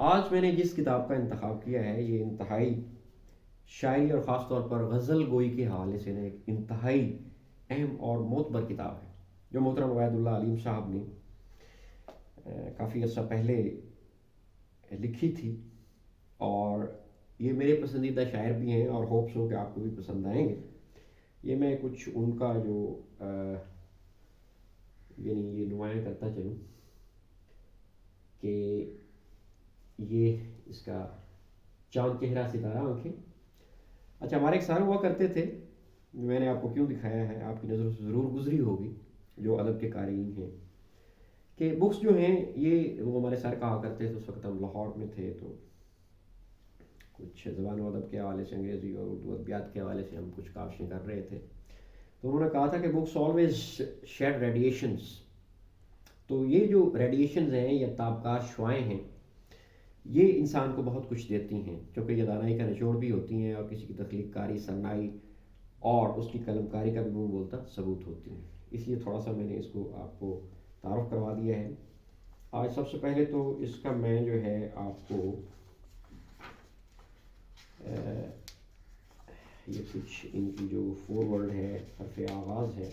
آج میں نے جس کتاب کا انتخاب کیا ہے یہ انتہائی شاعری اور خاص طور پر غزل گوئی کے حوالے سے ایک انتہائی اہم اور معتبر کتاب ہے جو محترم عبید اللہ علیم صاحب نے کافی عرصہ پہلے لکھی تھی، اور یہ میرے پسندیدہ شاعر بھی ہیں اور ہوپس ہو کہ آپ کو بھی پسند آئیں گے۔ یہ میں کچھ ان کا جو یعنی یہ نمایاں کرتا چلوں کہ یہ اس کا چاند چہرہ ستارہ آنکھیں۔ اچھا، ہمارے ایک سر ہوا کرتے تھے، میں نے آپ کو کیوں دکھایا ہے، آپ کی نظروں سے ضرور گزری ہوگی جو ادب کے قارئین ہیں، کہ بکس جو ہیں یہ وہ ہمارے سر کہا کرتے تھے۔ اس وقت ہم لاہور میں تھے تو کچھ زبان و ادب کے حوالے سے، انگریزی اور اردو ادبیات کے حوالے سے ہم کچھ کاوشیں کر رہے تھے، تو انہوں نے کہا تھا کہ بکس آلویز شیڈ ریڈیشنز۔ تو یہ جو ریڈیشنز ہیں یا تابکار شعائیں ہیں، یہ انسان کو بہت کچھ دیتی ہیں، چونکہ یہ دانائی کا نچوڑ بھی ہوتی ہیں اور کسی کی تخلیق کاری، صنائی اور اس کی قلم کاری کا بھی منہ بولتا ثبوت ہوتی ہیں۔ اس لیے تھوڑا سا میں نے اس کو آپ کو تعارف کروا دیا ہے۔ آج سب سے پہلے تو اس کا میں جو ہے آپ کو یہ کچھ ان کی جو فور ورڈ ہے، حرف آغاز ہے،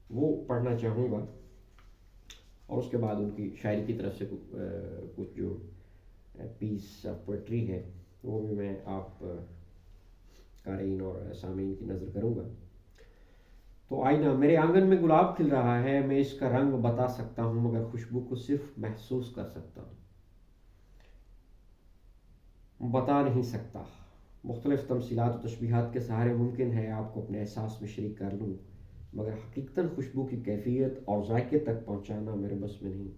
وہ پڑھنا چاہوں گا، اور اس کے بعد ان کی شاعری کی طرف سے کچھ جو پیس آف پوئٹری ہے وہ بھی میں آپ قارئین اور سامعین کی نظر کروں گا۔ تو آئینہ میرے آنگن میں گلاب کھل رہا ہے، میں اس کا رنگ بتا سکتا ہوں مگر خوشبو کو صرف محسوس کر سکتا ہوں، بتا نہیں سکتا۔ مختلف تمثیلات و تشبیہات کے سہارے ممکن ہے آپ کو اپنے احساس میں شریک کر لوں، مگر حقیقتاً خوشبو کی کیفیت اور ذائقے تک پہنچانا میرے بس میں نہیں۔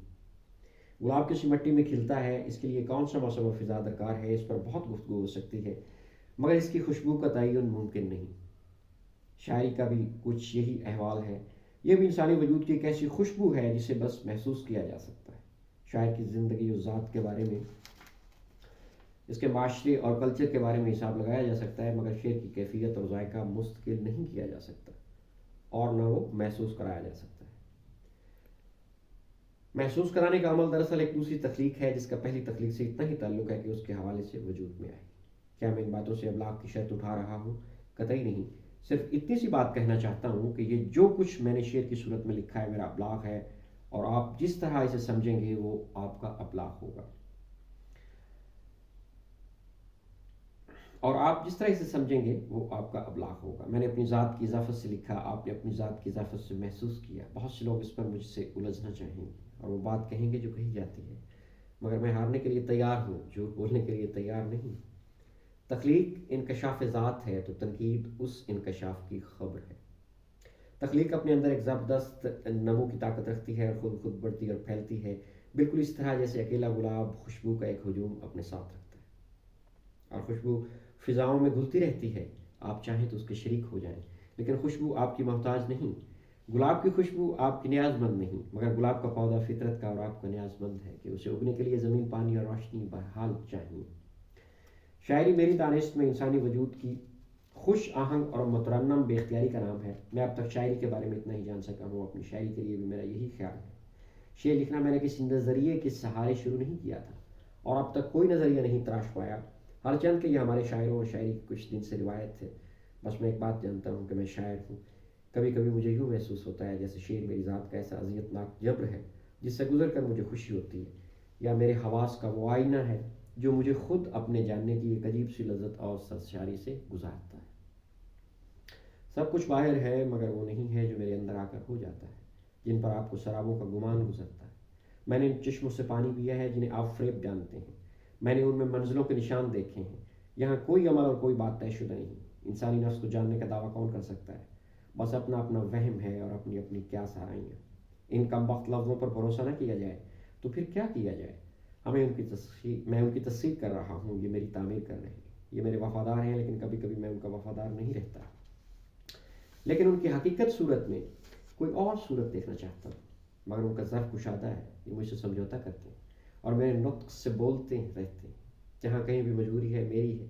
گلاب کسی مٹی میں کھلتا ہے، اس کے لیے کون سا موسم و فضا درکار ہے، اس پر بہت گفتگو ہو سکتی ہے، مگر اس کی خوشبو کا تعین ممکن نہیں۔ شاعری کا بھی کچھ یہی احوال ہے، یہ بھی انسانی وجود کی ایک ایسی خوشبو ہے جسے بس محسوس کیا جا سکتا ہے۔ شاعر کی زندگی و ذات کے بارے میں، اس کے معاشرے اور کلچر کے بارے میں حساب لگایا جا سکتا ہے، مگر شعر کی کیفیت اور ذائقہ مستقل نہیں کیا جا سکتا اور نہ وہ محسوس کرایا جا سکتا ہے۔ محسوس کرانے کا عمل دراصل ایک دوسری تخلیق ہے جس کا پہلی تخلیق سے اتنا ہی تعلق ہے کہ اس کے حوالے سے وجود میں آئی۔ کیا میں ان باتوں سے ابلاغ کی شرط اٹھا رہا ہوں؟ قطعی نہیں، صرف اتنی سی بات کہنا چاہتا ہوں کہ یہ جو کچھ میں نے شعر کی صورت میں لکھا ہے میرا ابلاغ ہے، اور آپ جس طرح اسے سمجھیں گے وہ آپ کا ابلاغ ہوگا، اور آپ جس طرح اسے سمجھیں گے وہ آپ کا ابلاغ ہوگا۔ میں نے اپنی ذات کی اضافت سے لکھا، آپ نے اپنی ذات کی اضافت سے محسوس کیا۔ بہت سے لوگ اس پر مجھ سے الجھنا چاہیں گے اور وہ بات کہیں گے جو کہی جاتی ہے، مگر میں ہارنے کے لیے تیار ہوں، جھوٹ بولنے کے لیے تیار نہیں۔ تخلیق انکشاف ذات ہے تو تنقید اس انکشاف کی خبر ہے۔ تخلیق اپنے اندر ایک زبردست نمو کی طاقت رکھتی ہے اور خود بڑھتی اور پھیلتی ہے، بالکل اس طرح جیسے اکیلا گلاب خوشبو کا ایک ہجوم اپنے ساتھ رکھتا ہے، اور خوشبو فضاؤں میں گھلتی رہتی ہے۔ آپ چاہیں تو اس کے شریک ہو جائیں، لیکن خوشبو آپ کی محتاج نہیں۔ گلاب کی خوشبو آپ کی نیاز مند نہیں، مگر گلاب کا پودا فطرت کا اور آپ کا نیاز مند ہے کہ اسے اگنے کے لیے زمین، پانی اور روشنی بہرحال چاہیے۔ شاعری میری دانست میں انسانی وجود کی خوش آہنگ اور مترنم بے اختیاری کا نام ہے۔ میں اب تک شاعری کے بارے میں اتنا ہی جان سکا ہوں، اپنی شاعری کے لیے بھی میرا یہی خیال ہے۔ شعر لکھنا میں نے کسی نظریے کے سہارے شروع نہیں کیا تھا، اور اب تک کوئی نظریہ نہیں تراش پایا، ہر چند کہ یہ ہمارے شاعروں اور شاعری کی کچھ دن سے روایت ہے۔ بس میں ایک بات جانتا ہوں کہ میں شاعر ہوں۔ کبھی کبھی مجھے یوں محسوس ہوتا ہے جیسے شعر میری ذات کا ایسا اذیت ناک جبر ہے جس سے گزر کر مجھے خوشی ہوتی ہے، یا میرے حواس کا وہ آئینہ ہے جو مجھے خود اپنے جاننے کی ایک عجیب سی لذت اور سرشاری سے گزارتا ہے۔ سب کچھ باہر ہے مگر وہ نہیں ہے جو میرے اندر آ کر ہو جاتا ہے، جن پر آپ کو سرابوں کا گمان گزرتا ہے۔ میں نے ان چشموں سے پانی پیا ہے جنہیں آپ فریب جانتے ہیں، میں نے ان میں منزلوں کے نشان دیکھے ہیں۔ یہاں کوئی عمل اور کوئی بات طے شدہ نہیں۔ انسانی نفس کو جاننے کا دعویٰ کون کر سکتا ہے؟ بس اپنا اپنا وہم ہے اور اپنی اپنی کیا سہرائیاں۔ ان کم وقت لفظوں پر بھروسہ نہ کیا جائے تو پھر کیا کیا جائے؟ میں ان کی تصدیق کر رہا ہوں، یہ میری تعمیر کر رہے ہیں، یہ میرے وفادار ہیں، لیکن کبھی کبھی میں ان کا وفادار نہیں رہتا، لیکن ان کی حقیقت صورت میں کوئی اور صورت دیکھنا چاہتا ہوں، مگر ان کا ظرف کشادہ ہے، یہ مجھ سے سمجھوتا کرتے ہیں اور میرے نطق سے بولتے رہتے ہیں۔ جہاں کہیں بھی مجبوری ہے میری ہے،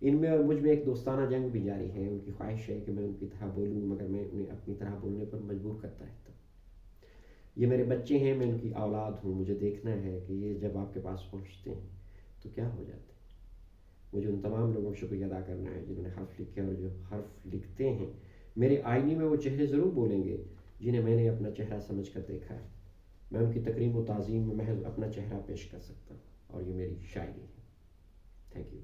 ان میں اور مجھ میں ایک دوستانہ جنگ بھی جاری ہے۔ ان کی خواہش ہے کہ میں ان کی طرح بولوں، مگر میں انہیں اپنی طرح بولنے پر مجبور کرتا رہتا ہوں۔ یہ میرے بچے ہیں، میں ان کی اولاد ہوں، مجھے دیکھنا ہے کہ یہ جب آپ کے پاس پہنچتے ہیں تو کیا ہو جاتے ہیں۔ مجھے ان تمام لوگوں کو شکریہ ادا کرنا ہے جنہوں نے حرف لکھے، اور جو حرف لکھتے ہیں میرے آئینے میں وہ چہرے ضرور بولیں گے جنہیں میں نے اپنا چہرہ سمجھ کر دیکھا ہے۔ میں ان کی تقریم و تعظیم میں محض اپنا چہرہ پیش کر سکتا ہوں، اور یہ میری شاعری ہے۔ Thank you.